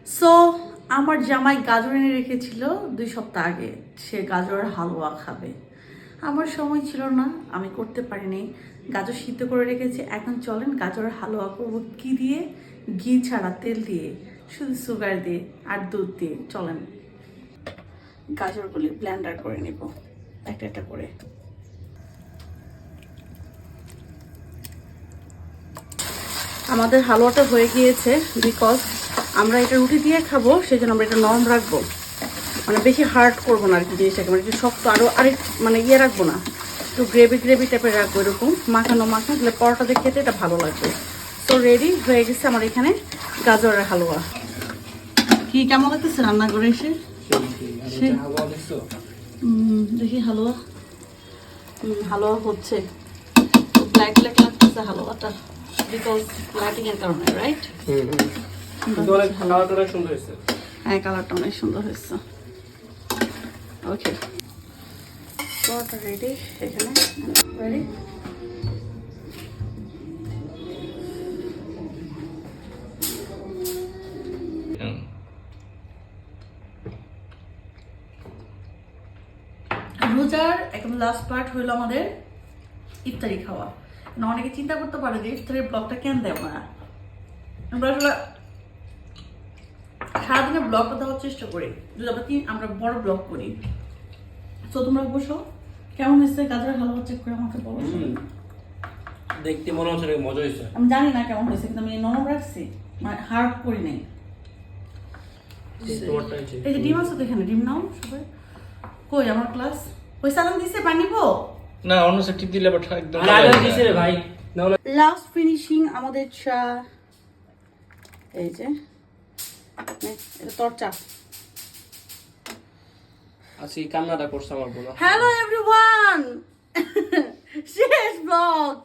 So আমার জামাই গাজর এনে রেখেছিল 2 সপ্তাহ আগে, সে গাজরের হালুয়া খাবে। আমার সময় ছিল না, আমি করতে পারিনি। গাজর সিদ্ধ করে রেখেছি, এখন চলেন গাজরের হালুয়া করব। কি দিয়ে? ঘি ছাড়া, তেল দিয়ে, শুধু সুগার দিয়ে আর দুধ দিয়ে। চলেন গাজরগুলি ব্লেন্ডার করে নিব একটা একটা করে। আমাদের হালুয়াটা হয়ে গিয়েছে, বিকজ আমরা এটা রুটি দিয়ে খাবো, সেই জন্য আমরা এটা নরম রাখবো, মানে বেশি হার্ড করবো না আর কি জিনিসটাকে, মানে একটু শক্ত আরও আরেক মানে রাখবো না, একটু গ্রেভি গ্রেভি টাইপের রাখবো, এরকম মাখানো মাখা, তাহলে পরোটাতে খেতে এটা ভালো লাগবে। তো রেডি হয়ে গেছে আমার এখানে গাজরের হালুয়া। কি কেমন লাগতেছে রান্না করে এসে? দেখি হালুয়া, হালুয়া হচ্ছে, ব্ল্যাক ব্ল্যাক লাগতেছে হালুয়াটা, বিকজ লাইটিং এর কারণে, রাইট? কালারটা সুন্দর হয়েছে। হ্যাঁ, কালারটা অনেক সুন্দর হয়েছে। ওকে, পরোটা রেডি, এখানে রেডি। রোজার একদম লাস্ট পার্ট হইলো আমাদের ইফতারি খাওয়া। না, অনেকে চিন্তা করতে পারে যে ইফতারের ব্লগটা কেন দেব না। আমরা আসলে সারাদিনে ব্লগটা দেওয়ার চেষ্টা করি, যদি আমরা বড় ব্লগ করি। তো তোমরা বসো, কেমন হয়েছে গাজরের হালুয়া চেক করে আমাকে বলো। দেখতে মনে হচ্ছে অনেক মজা হয়েছে। আমি জানি না কেমন হয়েছে, কিন্তু আমি নরম রাখছি, মানে হার্ড করি নাই। এই যে ডিম আছে তো এখানে, ডিম নাও সবাই। কই আমার ক্লাস? ওই সালাম দিছে, পানি নিবো না, অন্য সে টিপ দিলে বাট একদম আগে দিছে রে ভাই। লাস্ট ফিনিশিং আমাদের চা। এই যে এটা তোর চা। আজকে কান্নাটা করছে আমার বোন। হ্যালো এভরিওয়ান, শেষ ব্লগ।